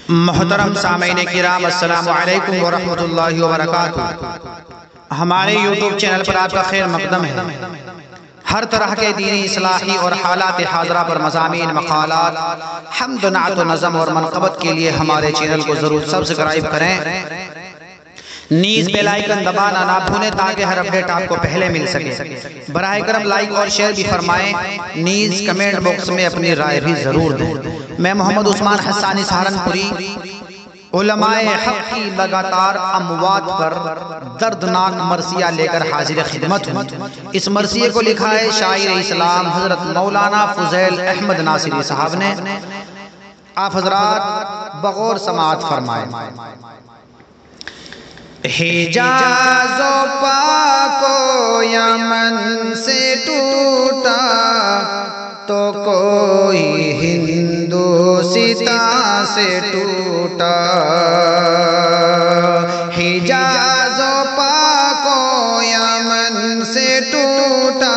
محترم سامعین کرام، السلام علیکم ورحمۃ اللہ وبرکاتہ۔ ہمارے یوٹیوب چینل پر آپ کا خیر مقدم ہے۔ ہر طرح کے دینی اصلاحی اور حالات حاضرہ پر مضامین، مقالات، حمد و نعت و نظم اور منقبت کے لیے ہمارے چینل کو ضرور سبسکرائب کریں۔ نیز بیل آئیکن دبانا نہ بھولیں تاکہ ہر اپڈیٹ آپ کو پہلے مل سکے۔ براہ کرم لائک اور شیئر بھی فرمائیں، نیز کمنٹ باکس میں اپنی رائے بھی ضرور دیں۔ میں محمد عثمان حسانی سہارنپوری علماء حق کی لگاتار اموات پر دردناک مرثیہ لے کر حاضر خدمت ہوں۔ اس مرثیے کو لکھا ہے شاعر اسلام حضرت مولانا فضیل احمد ناصری صاحب نے۔ آپ حضرات بغور سماعت فرمائیں۔ حجاز و پاک و یمن سے ٹوٹا تو کوئی ہندوستان سے ٹوٹا۔ حجاز و پاک و یمن سے ٹوٹا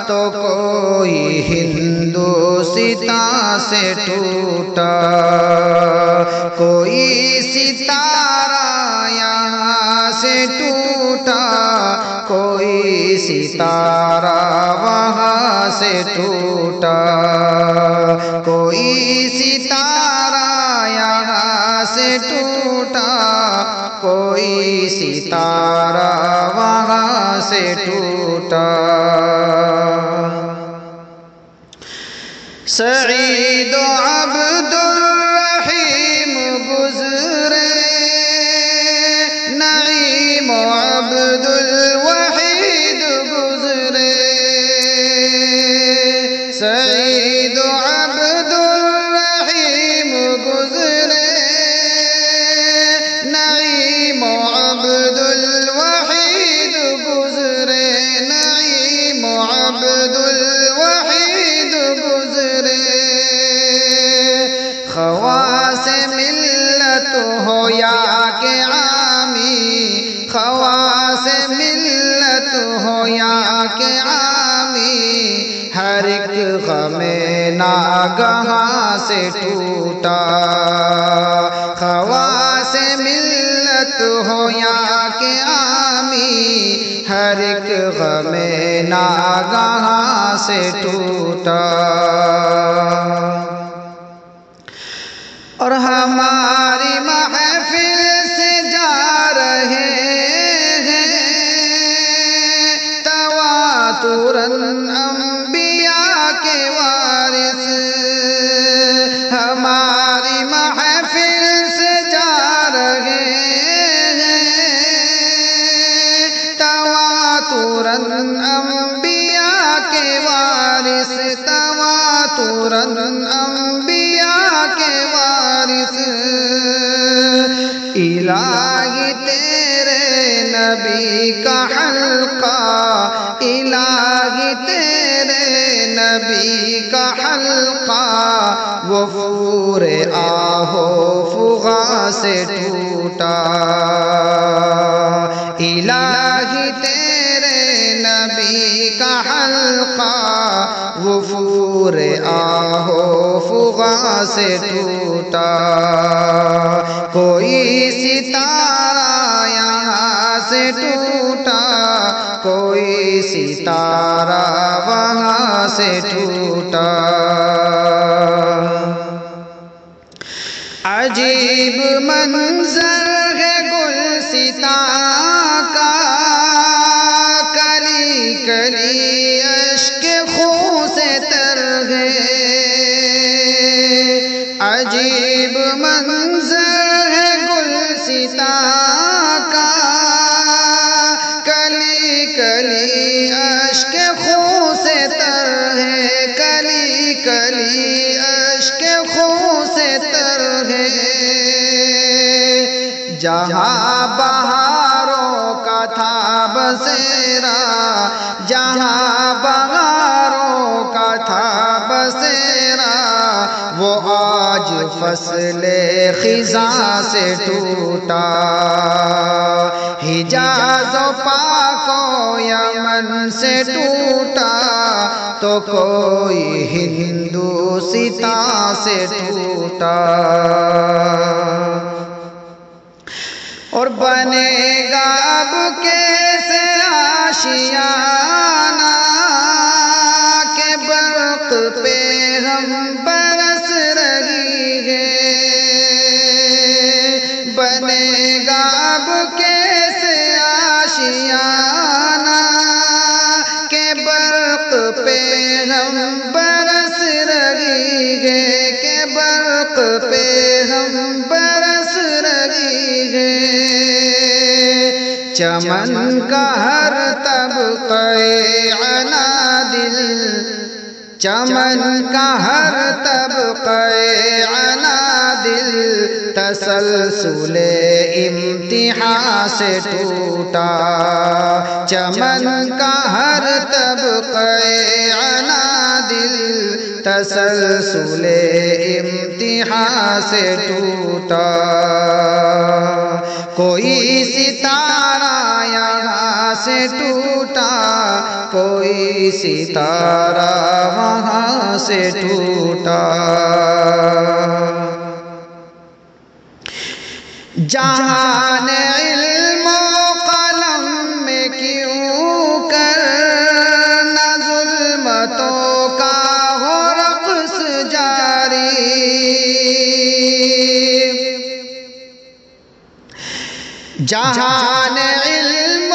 تو کوئی ہندوستان سے ٹوٹا۔ کوئی ستارہ یہاں سے ٹوٹا، کوئی ستارہ وہاں سے ٹوٹا۔ کوئی ستارہ یہاں سے ٹوٹا، کوئی ستارہ وہاں سے ٹوٹا۔ سعید و عبد الرحیم گزرے، نعیم و عبد الوحید گزرے۔ سعید و عبد الرحیم گزرے، نعیم و عبد الوحید گزرے۔ نعیم و عبد الوحید گزرے۔ خواص ملت ہو یا کہ عامی، خواص ملت ہو یا کہ عامی، ہر ایک غم ناگہاں سے ٹوٹا۔ خواص ملت ہو یا کہ عامی، ہر ایک غم ناگہاں سے ٹوٹا۔ اور ہماری محفل سے جا رہے ہیں تواتراً انبیاء کے وارث۔ ہماری محفل سے جا رہے ہیں تواتراً انبیاء کے وارث۔ تواتراً انبیاء کے وارث۔ الہی تیرے نبی کا حلقہ، الہی تیرے نبی کا حلقہ، وہ فور آہو فغاں سے ٹوٹا۔ الہی تیرے نبی کا حلقہ، وہ فور آہو فغاں سے ٹوٹا۔ کوئی ستارہ یہاں سے ٹوٹا، کوئی ستارہ وہاں سے ٹوٹا۔ عجیب منظر ہے گلستان کا، کلی کلی اشک خون سے تر ہے۔ عجیب منظر ہے گلستان کا، کلی کلی اشک خون سے تر ہے۔ کلی کلی اشک خون سے تر ہے۔ جہاں بہاروں کا تھا بسیرا، جہاں بہاروں کا تھا بسیرا، وہ آج فصل خزاں سے ٹوٹا۔ حجاز و پاک و یمن سے ٹوٹا تو کوئی ہندوستان سے ٹوٹا۔ آشیانہ کے برق پہ ہم برس رہی ہے، بنے گا اب کیسے آشیانہ کے برق پہ ہم برس رہی ہے، کہ برق پہ ہم برس رہی ہے۔ چمن کا ہر طبقہ عنادل، چمن کا ہر طبقہ عنادل تسلسل امتحان سے ٹوٹا، چمن کا ہر طبقہ عنادل تسلسل امتحان سے ٹوٹا۔ کوئی ستارہ یہاں سے ٹوٹا، کوئی ستارہ وہاں سے ٹوٹا۔ جہان علم و قلم میں کیوں کرنا ظلمتوں کا ہو رقص جاری، جہان علم و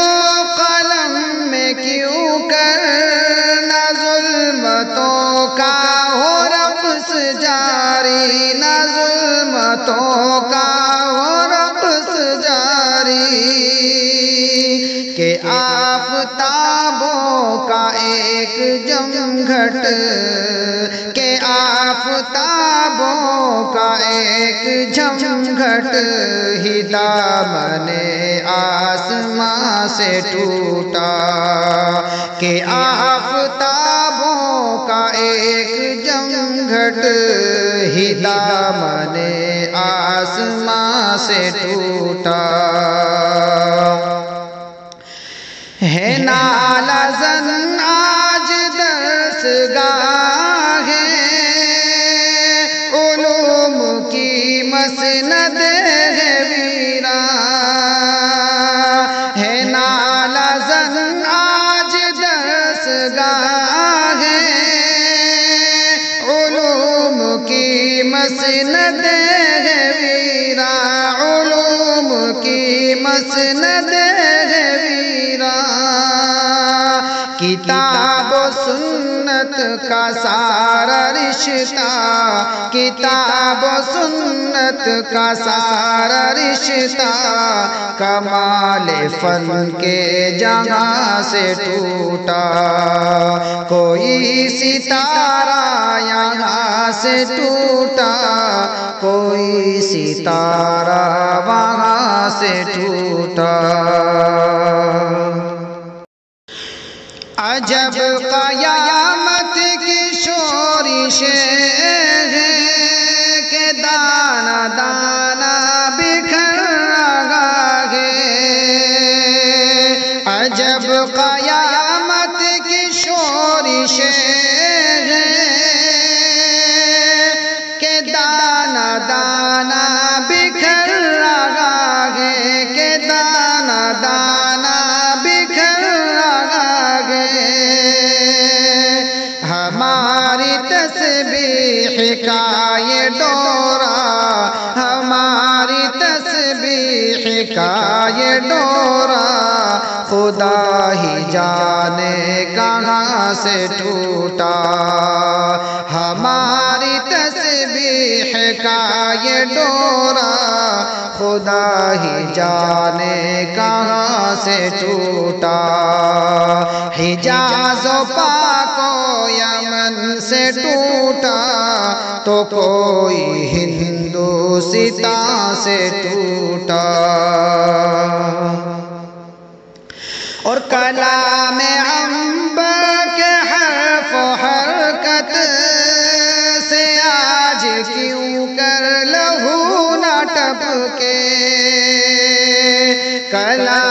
قلم میں کیوں کرنا ظلمتوں کا ہو رقص جاری، نہ ظلمتوں کا ہو رقص جاری، کہ آفتابوں کا ایک جمگھٹ، کہ آفتابوں کا ایک جمگھٹ ہی دامن آسمان سے ٹوٹا، کہ آفتابوں کا ایک جمگھٹ ہی دامن آسمان سے ٹوٹا۔ ہے نالہ زن آج درسگاہ ہے، علوم کی مسند ہے ویران، ہے نالہ زن آج درسگاہ ہے، علوم کی مسند ہے ویران، علوم کی مسند ہے ویران۔ کتاب و سنت کا سارا رشتہ، کتاب و سنت کا سارا رشتہ کمال فن کے جہاں سے ٹوٹا، کوئی ستارہ یہاں سے ٹوٹا، کوئی ستارہ وہاں سے ٹوٹا۔ عجب قیامت کی شورش ہے کہ دانہ دانہ بکھر رہا ہے، عجب قیامت کی شورش ہے کہ دانہ دانہ بکھر رہا ہے، کہ دانہ دانہ بکھر رہا ہے۔ ہماری تسبیح کا یہ ڈورا، ہماری تسبیح کا یہ ڈورا خدا ہی جانے کہاں سے ٹوٹا، ہماری تسبیح کا یہ ڈورا خدا ہی جانے کہاں سے ٹوٹا۔ حجاز و پاک و یمن سے ٹوٹا تو کوئی ہندوستان سے ٹوٹا، اور کلام عنبر کے حرف و حرکت سے آج کیوں کر لہو نہ ٹپکے، کلام